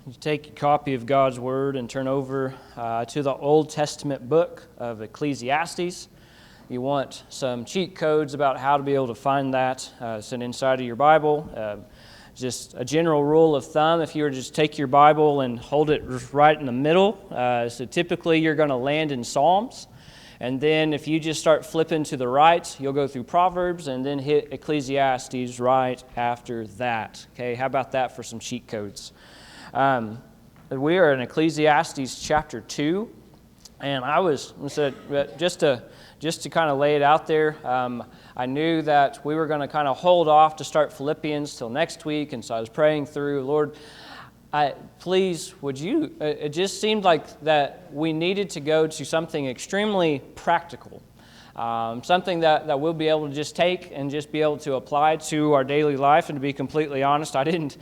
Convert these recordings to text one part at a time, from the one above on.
you take a copy of God's Word and turn over to the Old Testament book of Ecclesiastes. You want some cheat codes about how to be able to find that. It's inside of your Bible. Just a general rule of thumb, if you were to just take your Bible and hold it right in the middle, so typically you're going to land in Psalms. And then if you just start flipping to the right, you'll go through Proverbs and then hit Ecclesiastes right after that. Okay, how about that for some cheat codes? We are in Ecclesiastes chapter 2, and just to kind of lay it out there, I knew that we were going to kind of hold off to start Philippians till next week, and so I was praying through, Lord, please, would you, it just seemed like that we needed to go to something extremely practical, something that we'll be able to just take and just be able to apply to our daily life. And to be completely honest, I didn't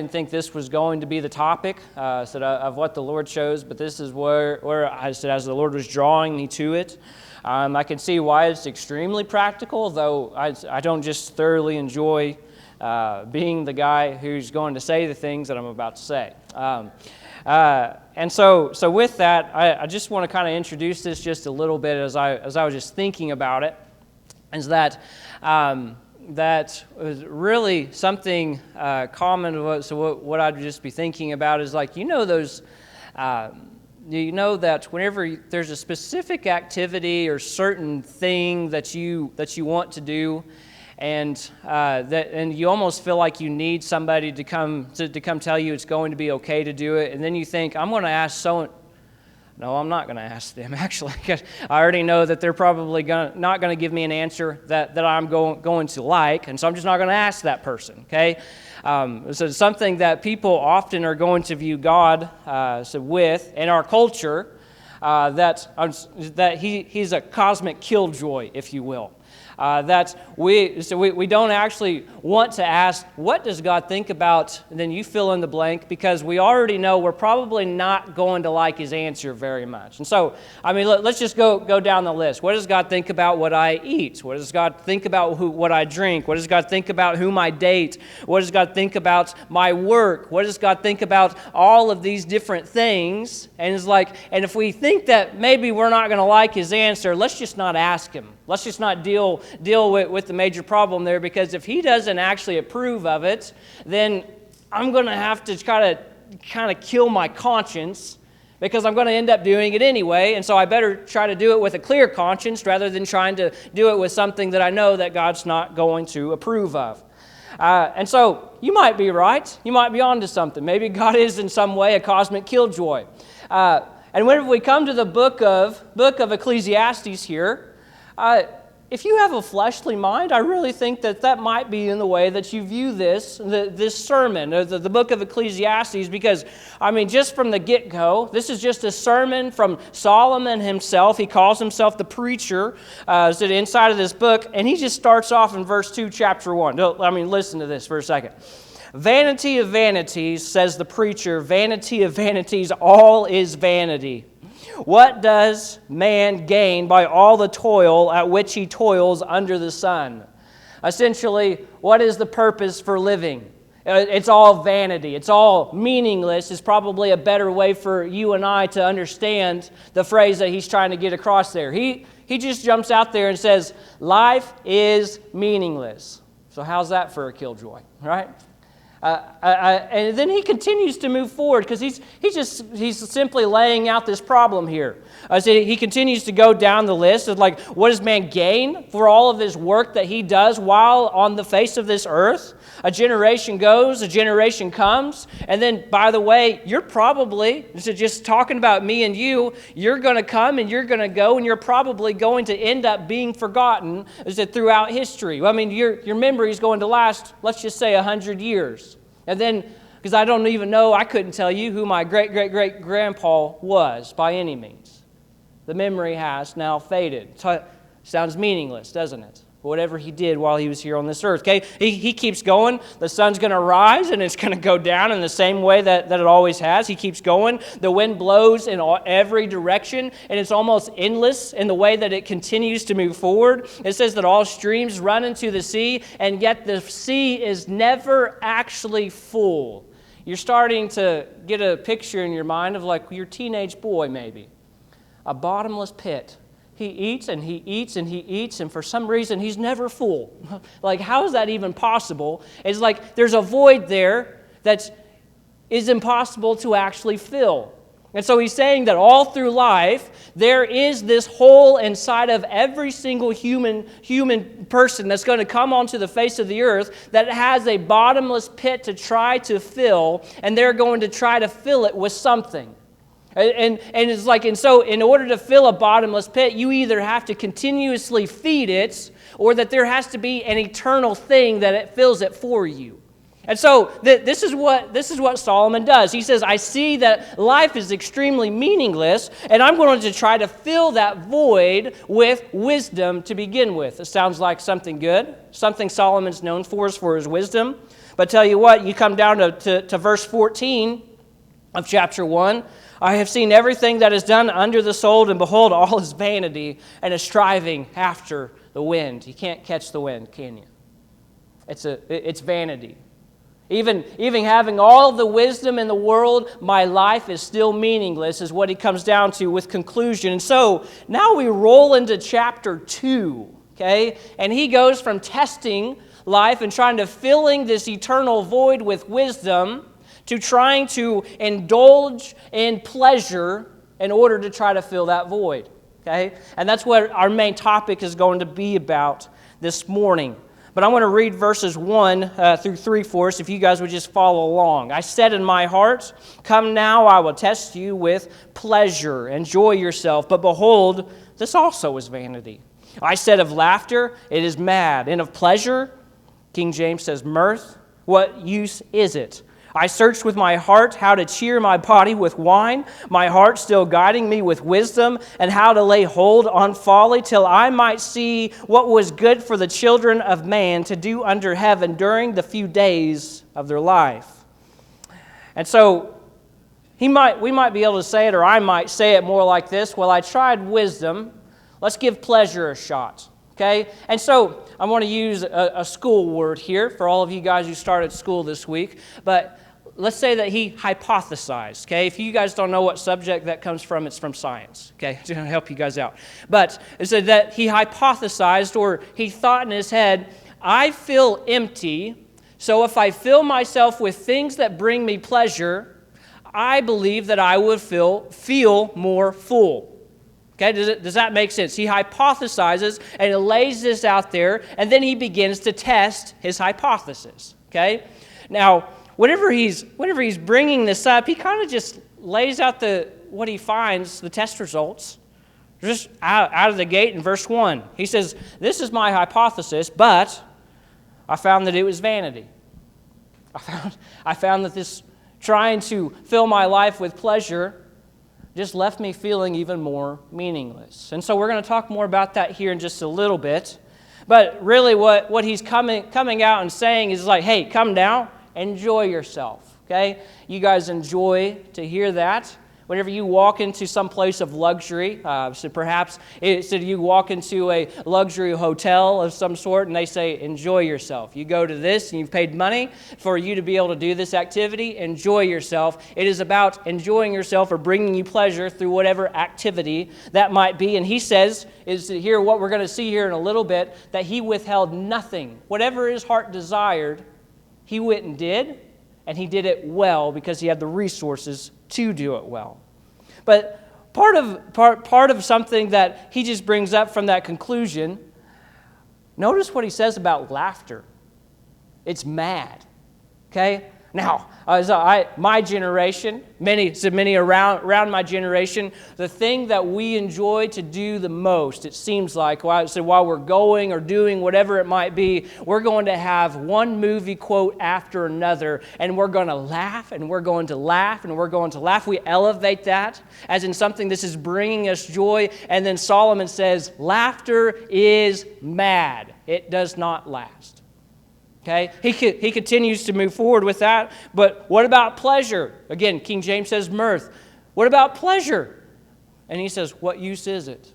think this was going to be the topic of what the Lord chose, but this is where I said, as the Lord was drawing me to it, I can see why it's extremely practical, though I don't just thoroughly enjoy being the guy who's going to say the things that I'm about to say. And so with that, I just want to kind of introduce this just a little bit as I was just thinking about it, is that that was really something common. So what I'd just be thinking about is like, those, that whenever there's a specific activity or certain thing that you want to do, and you almost feel like you need somebody to come tell you it's going to be okay to do it, and then you think, I'm going to ask someone. No, I'm not going to ask them, actually, because I already know that they're probably not going to give me an answer that I'm going to like, and so I'm just not going to ask that person, okay? So something that people often are going to view God with in our culture, that he's a cosmic killjoy, if you will. That we don't actually want to ask, what does God think about, and then you fill in the blank, because we already know we're probably not going to like his answer very much. And so, let's just go down the list. What does God think about what I eat? What does God think about what I drink? What does God think about whom I date? What does God think about my work? What does God think about all of these different things? And it's like, and if we think that maybe we're not going to like his answer, let's just not ask him. Let's just not deal with the major problem there, because if he doesn't actually approve of it, then I'm going to have to kind of kill my conscience, because I'm going to end up doing it anyway, and so I better try to do it with a clear conscience rather than trying to do it with something that I know that God's not going to approve of. And so you might be right. You might be onto something. Maybe God is in some way a cosmic killjoy. And whenever we come to the book of Ecclesiastes here, if you have a fleshly mind, I really think that might be in the way that you view this sermon, the book of Ecclesiastes, because, just from the get-go, this is just a sermon from Solomon himself. He calls himself the preacher inside of this book, and he just starts off in verse 2, chapter 1. Listen to this for a second. Vanity of vanities, says the preacher, vanity of vanities, all is vanity. What does man gain by all the toil at which he toils under the sun? Essentially, what is the purpose for living? It's all vanity. It's all meaningless. Is probably a better way for you and I to understand the phrase that he's trying to get across there. He just jumps out there and says, life is meaningless. So how's that for a killjoy, right? And then he continues to move forward, because he's simply laying out this problem here. So he continues to go down the list of like, what does man gain for all of his work that he does while on the face of this earth? A generation goes, a generation comes, and then, by the way, you're probably, just talking about me and you're going to come and you're going to go, and you're probably going to end up being forgotten throughout history. Your memory is going to last, let's just say, 100 years. And then, because I don't even know, I couldn't tell you who my great-great-great-grandpa was by any means. The memory has now faded. Sounds meaningless, doesn't it? Whatever he did while he was here on this earth. Okay, he keeps going. The sun's going to rise and it's going to go down in the same way that it always has. He keeps going. The wind blows in every direction, and it's almost endless in the way that it continues to move forward. It says that all streams run into the sea, and yet the sea is never actually full. you're starting to get a picture in your mind of like your teenage boy maybe. A bottomless pit. He eats and he eats and he eats, and for some reason he's never full. Like, how is that even possible? It's like there's a void there that is impossible to actually fill. And so he's saying that all through life, there is this hole inside of every single human person that's going to come onto the face of the earth that has a bottomless pit to try to fill, and they're going to try to fill it with something. And it's like, and so in order to fill a bottomless pit, you either have to continuously feed it, or that there has to be an eternal thing that it fills it for you. And so this is what Solomon does. He says, I see that life is extremely meaningless, and I'm going to try to fill that void with wisdom to begin with. It sounds like something good. Something Solomon's known for is for his wisdom. But tell you what, you come down to verse 14 of chapter 1. I have seen everything that is done under the soul, and behold, all is vanity and a striving after the wind. You can't catch the wind, can you? It's vanity. Even having all the wisdom in the world, my life is still meaningless, is what he comes down to with conclusion. And so now we roll into chapter 2, okay? And he goes from testing life and trying to filling this eternal void with wisdom to trying to indulge in pleasure in order to try to fill that void, okay? And that's what our main topic is going to be about this morning. But I want to read verses 1 through 3 for us, if you guys would just follow along. I said in my heart, come now, I will test you with pleasure. Enjoy yourself. But behold, this also is vanity. I said of laughter, it is mad. And of pleasure, King James says mirth, what use is it? I searched with my heart how to cheer my body with wine, my heart still guiding me with wisdom, and how to lay hold on folly, till I might see what was good for the children of man to do under heaven during the few days of their life. And so we might be able to say it, or I might say it more like this. Well, I tried wisdom. Let's give pleasure a shot. Okay? And so I want to use a school word here for all of you guys who started school this week. But let's say that he hypothesized. Okay? If you guys don't know what subject that comes from, it's from science. Okay? It's going to help you guys out. But it said that he hypothesized, or he thought in his head, I feel empty, so if I fill myself with things that bring me pleasure, I believe that I would feel more full. Okay, does that make sense? He hypothesizes and he lays this out there, and then he begins to test his hypothesis. Okay, now whenever he's bringing this up, he kind of just lays out what he finds, the test results, just out of the gate in verse 1. He says, "This is my hypothesis, but I found that it was vanity. I found that this trying to fill my life with pleasure just left me feeling even more meaningless." And so we're going to talk more about that here in just a little bit. But really what he's coming out and saying is like, hey, come now, enjoy yourself. Okay? You guys enjoy to hear that. Whenever you walk into some place of luxury, so perhaps you walk into a luxury hotel of some sort and they say, enjoy yourself. You go to this and you've paid money for you to be able to do this activity. Enjoy yourself. It is about enjoying yourself or bringing you pleasure through whatever activity that might be. And he says, is here what we're going to see here in a little bit, that he withheld nothing. Whatever his heart desired, he went and did, and he did it well because he had the resources to do it well. But part of something that he just brings up from that conclusion, notice what he says about laughter. It's mad. Okay? Now, my generation, many around my generation, the thing that we enjoy to do the most, it seems like, while we're going or doing whatever it might be, we're going to have one movie quote after another, and we're going to laugh, and we're going to laugh, and we're going to laugh. We elevate that as in something this is bringing us joy, and then Solomon says, laughter is mad. It does not last. Okay, he continues to move forward with that. But what about pleasure? Again, King James says mirth. What about pleasure? And he says, what use is it?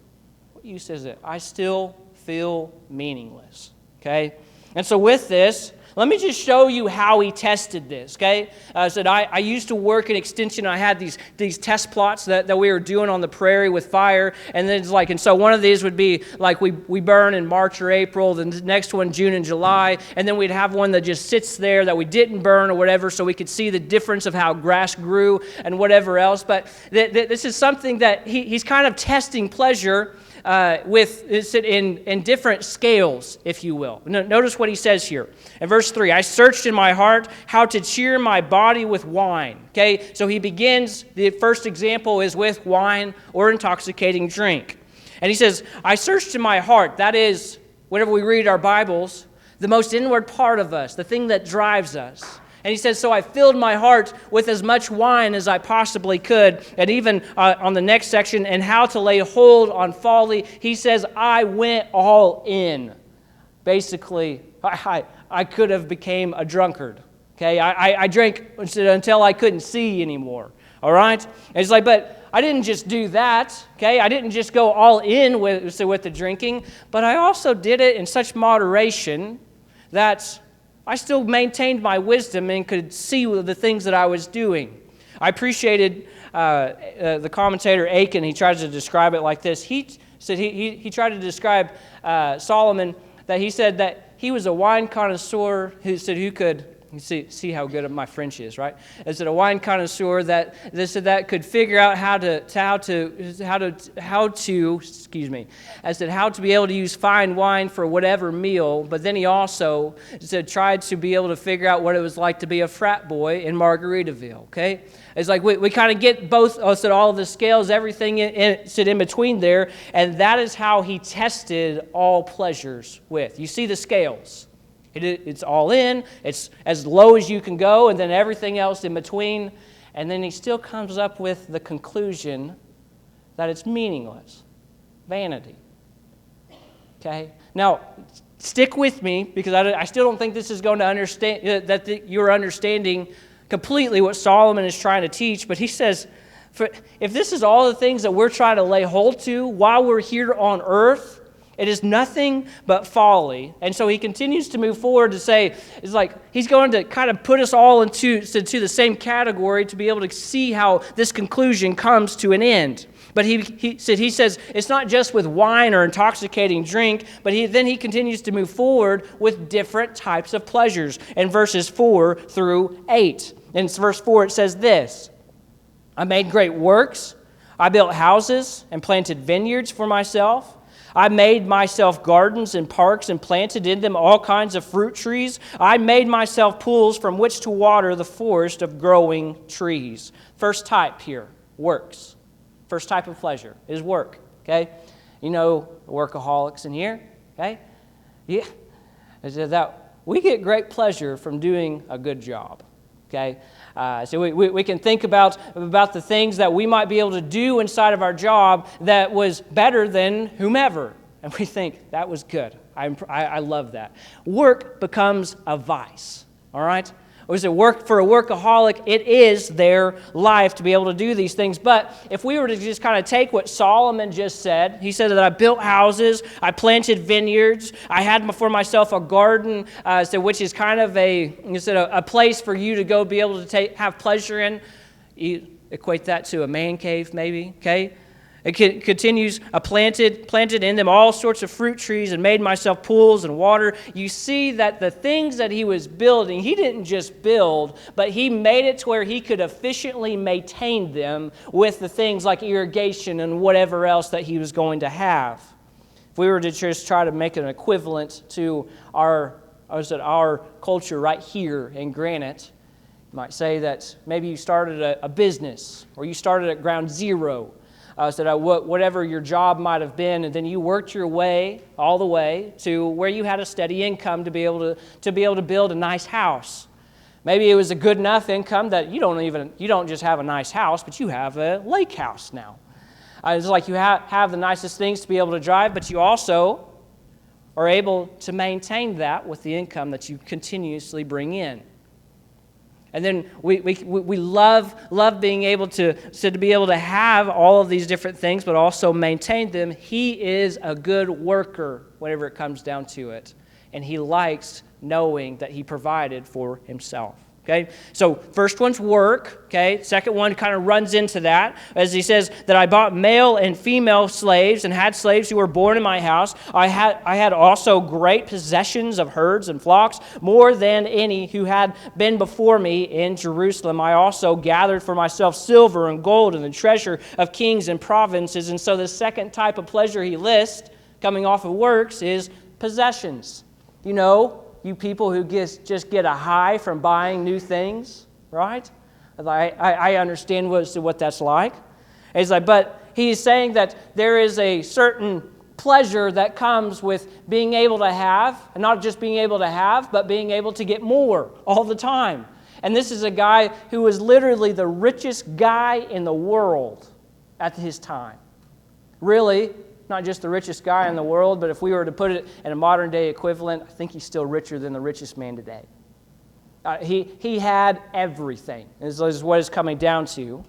What use is it? I still feel meaningless. Okay, and so with this, Let me just show you how he tested this, okay? Said I used to work in Extension. I had these test plots that we were doing on the prairie with fire, and then it's like, and so one of these would be like we burn in March or April, the next one June and July, and then we'd have one that just sits there that we didn't burn or whatever, so we could see the difference of how grass grew and whatever else. But this is something that he's kind of testing pleasure in different scales, if you will. Notice what he says here. In verse 3, I searched in my heart how to cheer my body with wine. Okay, so he begins, the first example is with wine or intoxicating drink. And he says, I searched in my heart. That is, whenever we read our Bibles, the most inward part of us, the thing that drives us. And he says, so I filled my heart with as much wine as I possibly could. And even on the next section, and how to lay hold on folly, he says, I went all in. Basically, I could have became a drunkard. Okay, I drank until I couldn't see anymore. All right? And he's like, but I didn't just do that. Okay, I didn't just go all in with the drinking, but I also did it in such moderation that I still maintained my wisdom and could see the things that I was doing. I appreciated the commentator Aiken. He tries to describe it like this. He said he tried to describe Solomon, that he said that he was a wine connoisseur who could. You see how good my French is, right? Is it a wine connoisseur that could figure out how to be able to use fine wine for whatever meal, but then he also tried to be able to figure out what it was like to be a frat boy in Margaritaville, okay? It's like we kind of get both, all of the scales, everything in between there, and that is how he tested all pleasures with. You see the scales. It's all in, it's as low as you can go, and then everything else in between. And then he still comes up with the conclusion that it's meaningless. Vanity. Okay? Now, stick with me, because I still don't think this is going to understand, that you're understanding completely what Solomon is trying to teach. But he says, if this is all the things that we're trying to lay hold to while we're here on earth, it is nothing but folly. And so he continues to move forward to say, it's like he's going to kind of put us all into the same category to be able to see how this conclusion comes to an end. But he says it's not just with wine or intoxicating drink, but then he continues to move forward with different types of pleasures in verses 4 through 8. In verse 4 it says this, I made great works, I built houses and planted vineyards for myself. I made myself gardens and parks and planted in them all kinds of fruit trees. I made myself pools from which to water the forest of growing trees. First type here, works. First type of pleasure is work, okay? You know, workaholics in here, okay? Yeah. That we get great pleasure from doing a good job, okay? So we can think about the things that we might be able to do inside of our job that was better than whomever. And we think, that was good. I love that. Work becomes a vice, all right? Or is it work for a workaholic? It is their life to be able to do these things. But if we were to just kind of take what Solomon just said, he said that I built houses, I planted vineyards, I had for myself a garden, which is kind of a place for you to go be able to have pleasure in. You equate that to a man cave, maybe, okay? It continues, I planted in them all sorts of fruit trees and made myself pools and water. You see that the things that he was building, he didn't just build, but he made it to where he could efficiently maintain them with the things like irrigation and whatever else that he was going to have. If we were to just try to make an equivalent to our culture right here in Granite, you might say that maybe you started a business or you started at ground zero. Whatever your job might have been, and then you worked your way all the way to where you had a steady income to be able to build a nice house. Maybe it was a good enough income that you don't just have a nice house, but you have a lake house now. It's like you have the nicest things to be able to drive, but you also are able to maintain that with the income that you continuously bring in. And then we love being able to be able to have all of these different things, but also maintain them. He is a good worker whenever it comes down to it. And he likes knowing that he provided for himself. Okay, so first one's work. Okay, second one kind of runs into that as he says that I bought male and female slaves and had slaves who were born in my house. I had also great possessions of herds and flocks, more than any who had been before me in Jerusalem. I also gathered for myself silver and gold and the treasure of kings and provinces. And so the second type of pleasure he lists, coming off of works, is possessions. You know, you people who just get a high from buying new things, right? I understand what that's like. It's like, but he's saying that there is a certain pleasure that comes with being able to have, and not just being able to have, but being able to get more all the time. And this is a guy who was literally the richest guy in the world at his time. Really, not just the richest guy in the world, but if we were to put it in a modern day equivalent, I think he's still richer than the richest man today. He had everything, is what it's coming down to.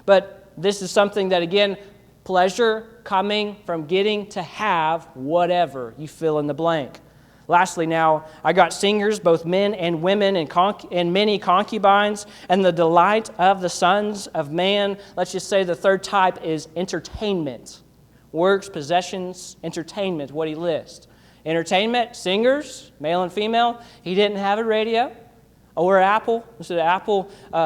But this is something that, again, pleasure coming from getting to have whatever, you fill in the blank. Lastly now, I got singers, both men and women, and many concubines, and the delight of the sons of man. Let's just say the third type is entertainment. Works, possessions, entertainment, what he lists. Entertainment, singers, male and female. He didn't have a radio or Apple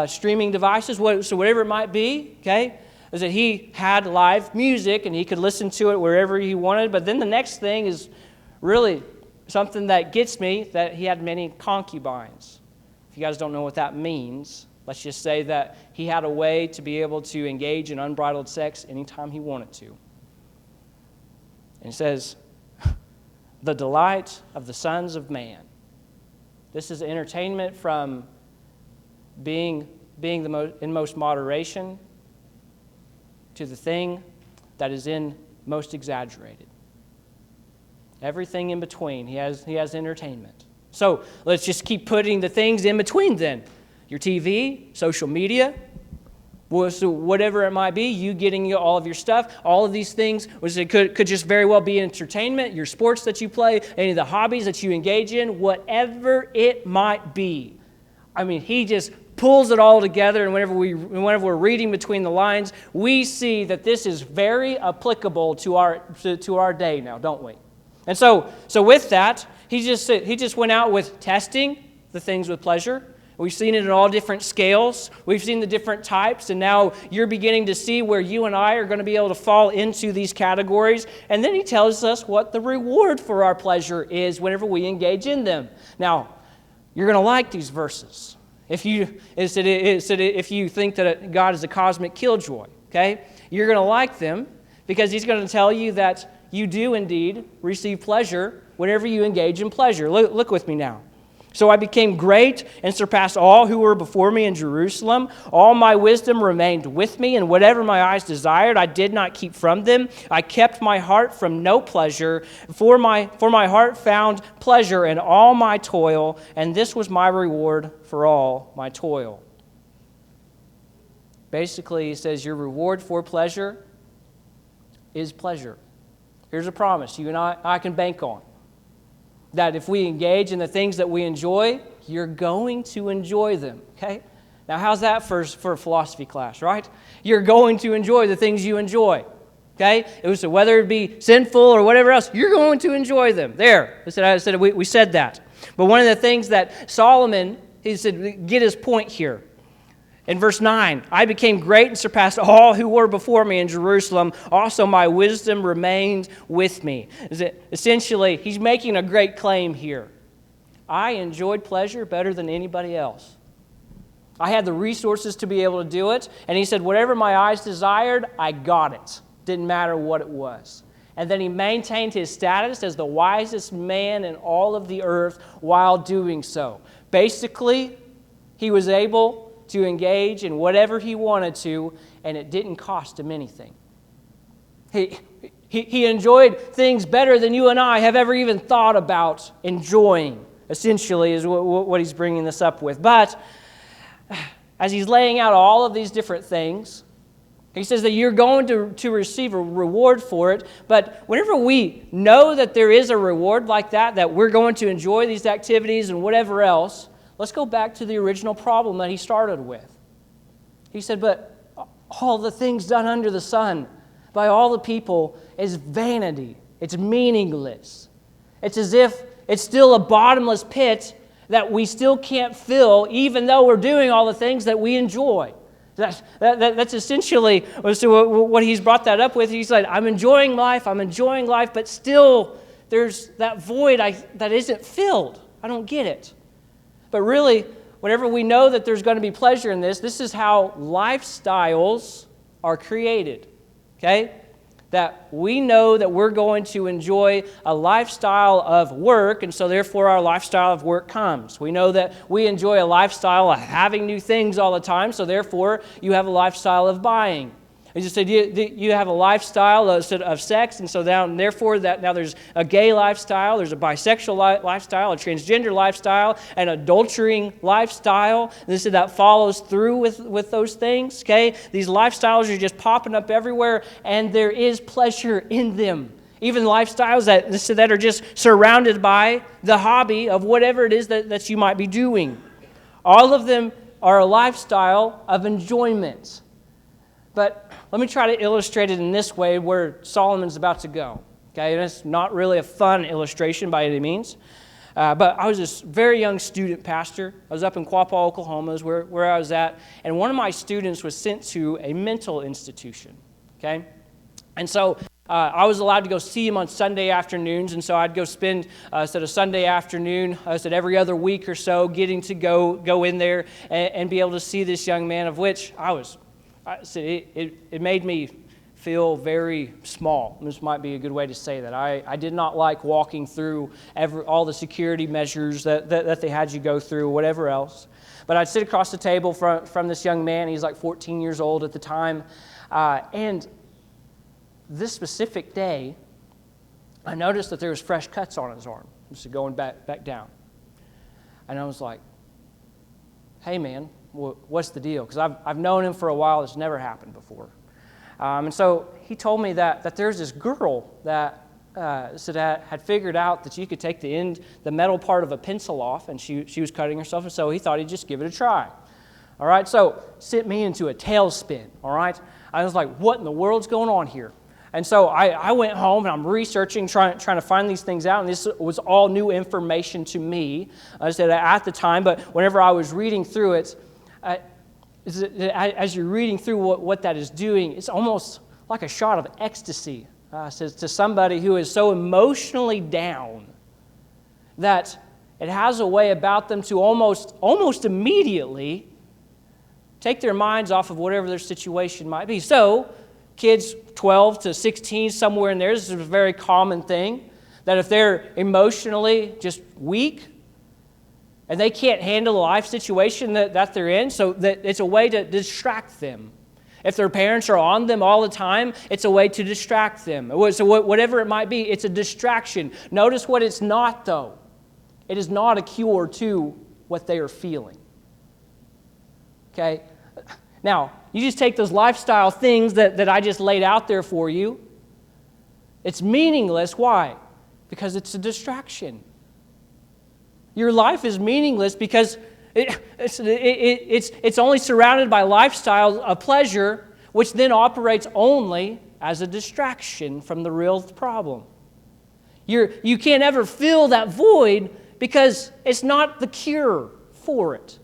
streaming devices, so whatever it might be, okay, is that he had live music and he could listen to it wherever he wanted. But then the next thing is really something that gets me, that he had many concubines. If you guys don't know what that means, let's just say that he had a way to be able to engage in unbridled sex anytime he wanted to. And it says, the delight of the sons of man. This is entertainment from being in most moderation to the thing that is in most exaggerated. Everything in between, he has entertainment. So let's just keep putting the things in between then. Your TV, social media, so whatever it might be, you getting all of your stuff, all of these things, which it could just very well be entertainment, your sports that you play, any of the hobbies that you engage in, whatever it might be. I mean, he just pulls it all together, and whenever we're reading between the lines, we see that this is very applicable to our day now, don't we? And so with that, he just went out with testing the things with pleasure. We've seen it in all different scales. We've seen the different types, and now you're beginning to see where you and I are going to be able to fall into these categories. And then he tells us what the reward for our pleasure is whenever we engage in them. Now, you're going to like these verses. If you think that God is a cosmic killjoy, okay, you're going to like them because he's going to tell you that you do indeed receive pleasure whenever you engage in pleasure. Look with me now. So I became great and surpassed all who were before me in Jerusalem. All my wisdom remained with me, and whatever my eyes desired, I did not keep from them. I kept my heart from no pleasure, for my heart found pleasure in all my toil, and this was my reward for all my toil. Basically, he says your reward for pleasure is pleasure. Here's a promise you and I can bank on. That if we engage in the things that we enjoy, you're going to enjoy them, okay? Now, how's that for a philosophy class, right? You're going to enjoy the things you enjoy, okay? So whether it be sinful or whatever else, you're going to enjoy them. There, we said that. But one of the things that Solomon, he said, get his point here. In verse 9, I became great and surpassed all who were before me in Jerusalem. Also, my wisdom remained with me. Essentially, he's making a great claim here. I enjoyed pleasure better than anybody else. I had the resources to be able to do it. And he said, whatever my eyes desired, I got it. Didn't matter what it was. And then he maintained his status as the wisest man in all of the earth while doing so. Basically, he was able to engage in whatever he wanted to, and it didn't cost him anything. He enjoyed things better than you and I have ever even thought about enjoying, essentially, is what he's bringing this up with. But as he's laying out all of these different things, He says that you're going to receive a reward for it. But whenever we know that there is a reward like that we're going to enjoy these activities and whatever else, let's go back to the original problem that he started with. He said, but all the things done under the sun by all the people is vanity. It's meaningless. It's as if it's still a bottomless pit that we still can't fill, even though we're doing all the things that we enjoy. That's essentially what he's brought that up with. He's like, I'm enjoying life, but still there's that void that isn't filled. I don't get it. But really, whenever we know that there's going to be pleasure in this is how lifestyles are created. Okay? That we know that we're going to enjoy a lifestyle of work, and so therefore our lifestyle of work comes. We know that we enjoy a lifestyle of having new things all the time, so therefore you have a lifestyle of buying. As you said, you have a lifestyle of sex, and so therefore now there's a gay lifestyle, there's a bisexual lifestyle, a transgender lifestyle, an adultering lifestyle. And this is that follows through with those things. Okay, these lifestyles are just popping up everywhere, and there is pleasure in them. Even lifestyles that are just surrounded by the hobby of whatever it is that you might be doing. All of them are a lifestyle of enjoyment. But let me try to illustrate it in this way where Solomon's about to go. Okay, and it's not really a fun illustration by any means. But I was this very young student pastor. I was up in Quapaw, Oklahoma, is where I was at. And one of my students was sent to a mental institution. Okay? And so I was allowed to go see him on Sunday afternoons. And so I'd go spend a Sunday afternoon, every other week or so, getting to go in there and be able to see this young man, of which it made me feel very small. This might be a good way to say that. I did not like walking through all the security measures that they had you go through, whatever else. But I'd sit across the table from this young man. He's like 14 years old at the time. And this specific day, I noticed that there was fresh cuts on his arm. Just going back down. And I was like, hey, man, what's the deal? Because I've known him for a while. It's never happened before. And so he told me that there's this girl that had figured out that you could take the metal part of a pencil off, and she was cutting herself, and so he thought he'd just give it a try. All right, so sent me into a tailspin, all right? I was like, what in the world's going on here? And so I went home, and I'm researching, trying to find these things out, and this was all new information to me, I said at the time, but whenever I was reading through it, as you're reading through what that is doing, it's almost like a shot of ecstasy says to somebody who is so emotionally down that it has a way about them to almost immediately take their minds off of whatever their situation might be. So kids 12 to 16, somewhere in there, this is a very common thing, that if they're emotionally just weak, and they can't handle the life situation that they're in, so that it's a way to distract them. If their parents are on them all the time, it's a way to distract them. So whatever it might be, it's a distraction. Notice what it's not, though. It is not a cure to what they are feeling. Okay? Now, you just take those lifestyle things that I just laid out there for you. It's meaningless. Why? Because it's a distraction. Your life is meaningless because it's only surrounded by lifestyles of pleasure, which then operates only as a distraction from the real problem. You can't ever fill that void because it's not the cure for it.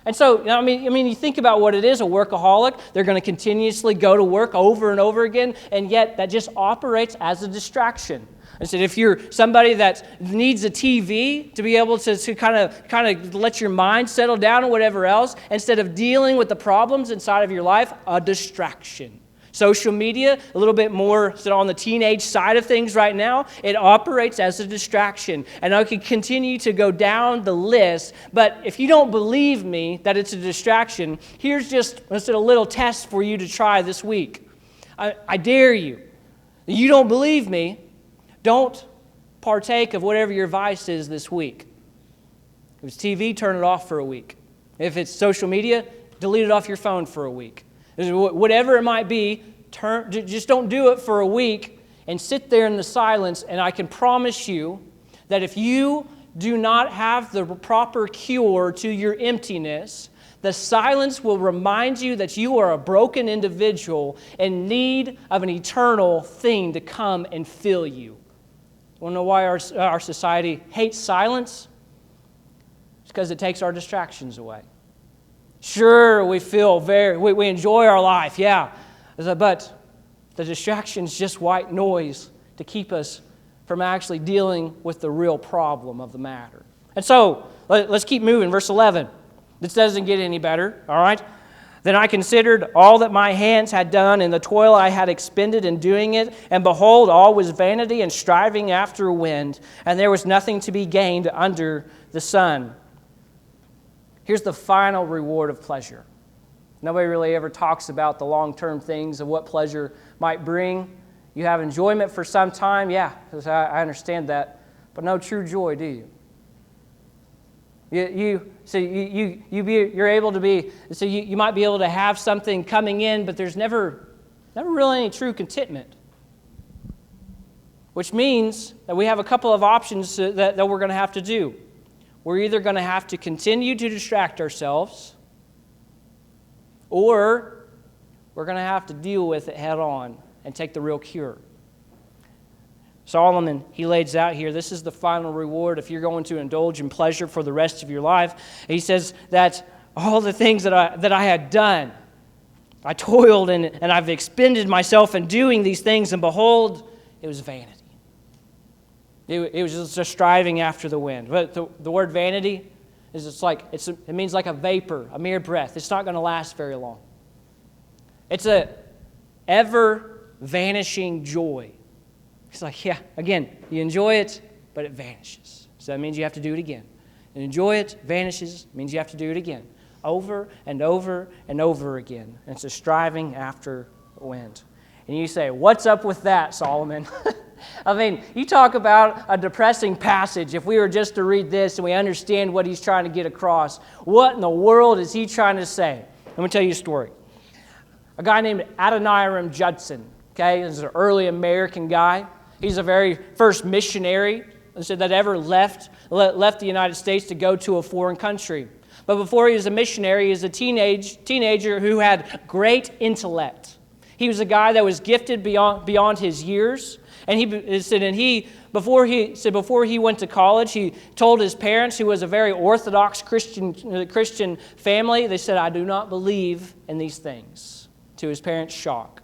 And so, I mean, you think about what it is, a workaholic. They're going to continuously go to work over and over again, and yet that just operates as a distraction. I said, if you're somebody that needs a TV to be able to kind of let your mind settle down or whatever else, instead of dealing with the problems inside of your life, a distraction. Social media, a little bit more on the teenage side of things right now, it operates as a distraction. And I could continue to go down the list, but if you don't believe me that it's a distraction, here's just a little test for you to try this week. I dare you. You don't believe me, don't partake of whatever your vice is this week. If it's TV, turn it off for a week. If it's social media, delete it off your phone for a week. Whatever it might be, just don't do it for a week and sit there in the silence, and I can promise you that if you do not have the proper cure to your emptiness, the silence will remind you that you are a broken individual in need of an eternal thing to come and fill you. Want to know why our society hates silence? It's because it takes our distractions away. Sure, we enjoy our life, yeah, but the distraction's just white noise to keep us from actually dealing with the real problem of the matter. And so, let's keep moving. Verse 11. This doesn't get any better, all right? Then I considered all that my hands had done and the toil I had expended in doing it, and behold, all was vanity and striving after wind, and there was nothing to be gained under the sun. Here's the final reward of pleasure. Nobody really ever talks about the long-term things of what pleasure might bring. You have enjoyment for some time, yeah, I understand that, but no true joy, do you? You might be able to have something coming in, but there's never really any true contentment. Which means that we have a couple of options that we're going to have to do. We're either going to have to continue to distract ourselves, or we're going to have to deal with it head on and take the real cure. Solomon, he lays out here, this is the final reward if you're going to indulge in pleasure for the rest of your life. He says that all the things that I had done, I toiled and I've expended myself in doing these things, and behold, it was vanity. It was just a striving after the wind. But the word vanity is it means like a vapor, a mere breath. It's not going to last very long. It's a ever vanishing joy. It's like, yeah, again, you enjoy it, but it vanishes. So that means you have to do it again. And enjoy it, vanishes, means you have to do it again. Over and over and over again. And it's a striving after wind. And you say, what's up with that, Solomon? I mean, you talk about a depressing passage. If we were just to read this and we understand what he's trying to get across, what in the world is he trying to say? Let me tell you a story. A guy named Adoniram Judson, okay, is an early American guy. He's the very first missionary that ever left the United States to go to a foreign country. But before he was a missionary, he was a teenager who had great intellect. He was a guy that was gifted beyond his years. And before he went to college, he told his parents, who was a very Orthodox Christian family, they said, I do not believe in these things, to his parents' shock.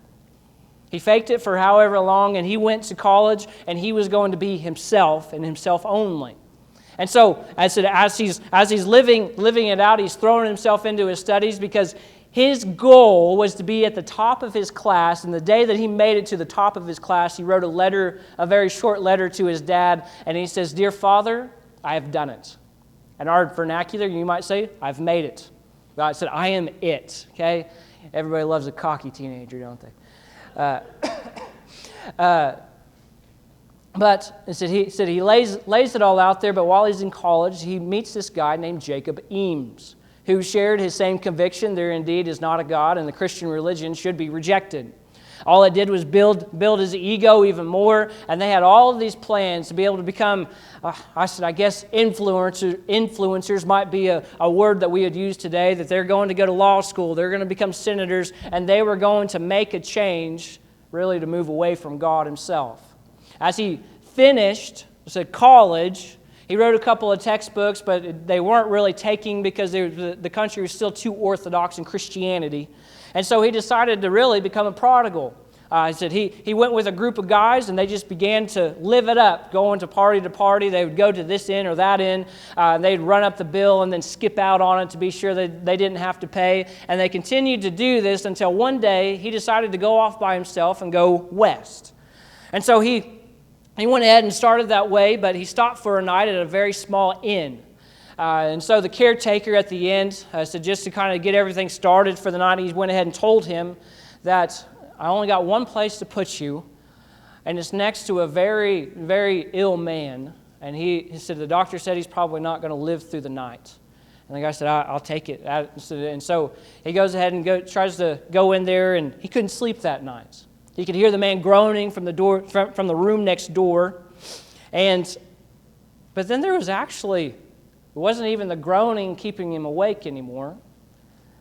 He faked it for however long, and he went to college, and he was going to be himself and himself only. And so, as he's living it out, he's throwing himself into his studies because his goal was to be at the top of his class. And the day that he made it to the top of his class, he wrote a very short letter to his dad, and he says, Dear Father, I have done it. In our vernacular, you might say, I've made it. God said, I am it. Okay? Everybody loves a cocky teenager, don't they? But he said he lays it all out there, but while he's in college, he meets this guy named Jacob Eames, who shared his same conviction, there indeed is not a God, and the Christian religion should be rejected. All it did was build his ego even more, and they had all of these plans to be able to become, I guess influencers might be a word that we would use today, that they're going to go to law school, they're going to become senators, and they were going to make a change, really to move away from God himself. As he finished college, he wrote a couple of textbooks, but they weren't really taking because the country was still too orthodox in Christianity. And so he decided to really become a prodigal. He said he went with a group of guys, and they just began to live it up, going to party. They would go to this inn or that inn. They'd run up the bill and then skip out on it to be sure that they didn't have to pay. And they continued to do this until one day he decided to go off by himself and go west. And so he went ahead and started that way, but he stopped for a night at a very small inn. And so the caretaker at the end said, just to kind of get everything started for the night, he went ahead and told him that I only got one place to put you, and it's next to a very, very ill man. And he said the doctor said he's probably not going to live through the night. And the guy said, I'll take it. And so he goes ahead and tries to go in there, and he couldn't sleep that night. He could hear the man groaning from the door, from the room next door. But then there was actually, it wasn't even the groaning keeping him awake anymore.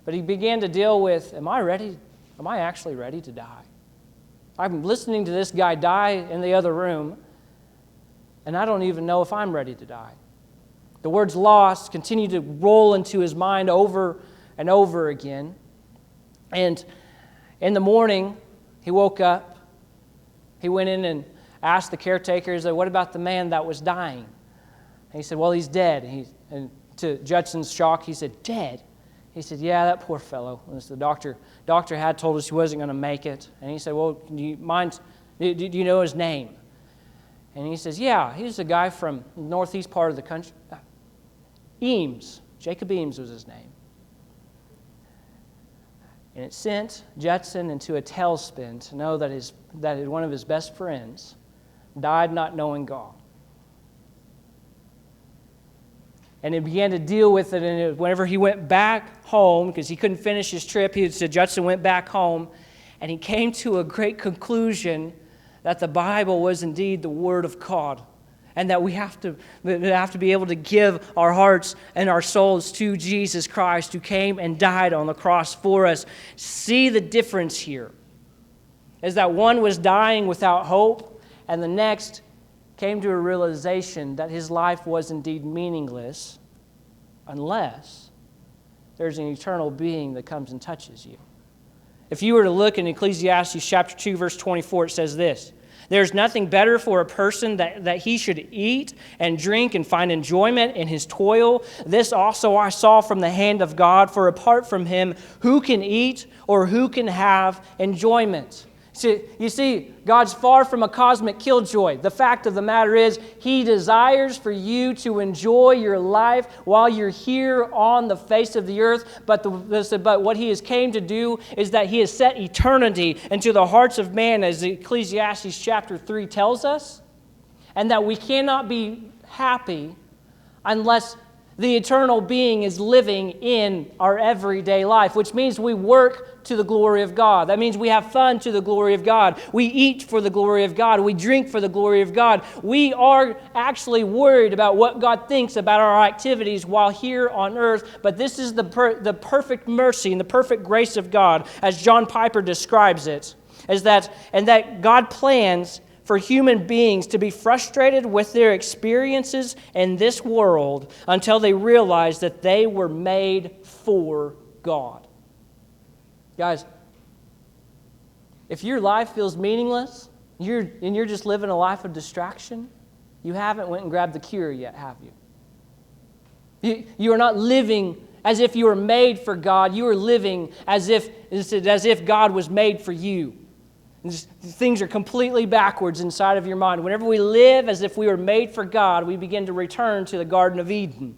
But he began to deal with, am I ready? Am I actually ready to die? I'm listening to this guy die in the other room, and I don't even know if I'm ready to die. The words lost continued to roll into his mind over and over again. And in the morning, he woke up. He went in and asked the caretaker, he said, what about the man that was dying? And he said, well, he's dead. And to Judson's shock, he said, dead? He said, yeah, that poor fellow. And the doctor had told us he wasn't going to make it. And he said, well, do you know his name? And he says, yeah, he's a guy from the northeast part of the country. Eames. Jacob Eames was his name. And it sent Judson into a tailspin to know that one of his best friends died not knowing God. And he began to deal with it, and whenever he went back home, because he couldn't finish his trip, Judson went back home, and he came to a great conclusion that the Bible was indeed the Word of God, and that we have to be able to give our hearts and our souls to Jesus Christ, who came and died on the cross for us. See the difference here, is that one was dying without hope, and the next came to a realization that his life was indeed meaningless unless there's an eternal being that comes and touches you. If you were to look in Ecclesiastes chapter 2, verse 24, it says this, there's nothing better for a person that he should eat and drink and find enjoyment in his toil. This also I saw from the hand of God, for apart from him, who can eat or who can have enjoyment? You see, God's far from a cosmic killjoy. The fact of the matter is, He desires for you to enjoy your life while you're here on the face of the earth. But what He has came to do is that He has set eternity into the hearts of man, as Ecclesiastes chapter 3 tells us, and that we cannot be happy unless the eternal being is living in our everyday life, which means we work to the glory of God. That means we have fun to the glory of God. We eat for the glory of God. We drink for the glory of God. We are actually worried about what God thinks about our activities while here on earth, but this is the perfect mercy and the perfect grace of God, as John Piper describes it, and that God plans for human beings to be frustrated with their experiences in this world until they realize that they were made for God. Guys, if your life feels meaningless, and you're just living a life of distraction, you haven't went and grabbed the cure yet, have you? You are not living as if you were made for God. You are living as if God was made for you. Things are completely backwards inside of your mind. Whenever we live as if we were made for God, we begin to return to the Garden of Eden.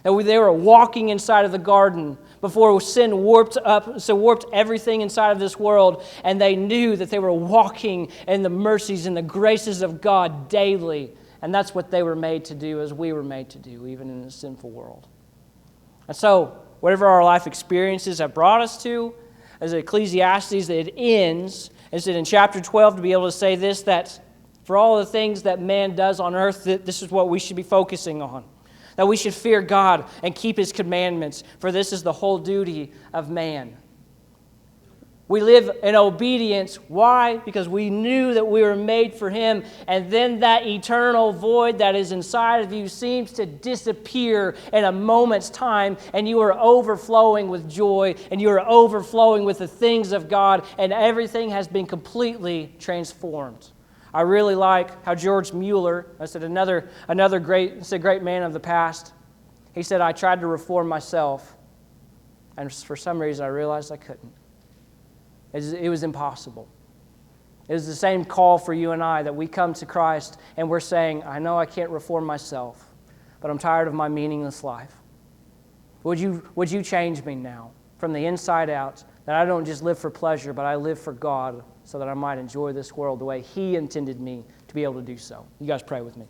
And they were walking inside of the garden before sin warped everything inside of this world, and they knew that they were walking in the mercies and the graces of God daily. And that's what they were made to do, as we were made to do, even in a sinful world. And so, whatever our life experiences have brought us to, as Ecclesiastes, it ends, is it in chapter 12 to be able to say this, that for all the things that man does on earth, this is what we should be focusing on. That we should fear God and keep His commandments, for this is the whole duty of man. We live in obedience. Why? Because we knew that we were made for Him, and then that eternal void that is inside of you seems to disappear in a moment's time, and you are overflowing with joy, and you are overflowing with the things of God, and everything has been completely transformed. I really like how George Mueller, another great man of the past, he said, I tried to reform myself, and for some reason I realized I couldn't. It was impossible. It was the same call for you and I, that we come to Christ and we're saying, I know I can't reform myself, but I'm tired of my meaningless life. Would you change me now from the inside out, that I don't just live for pleasure, but I live for God, so that I might enjoy this world the way He intended me to be able to do so. You guys pray with me.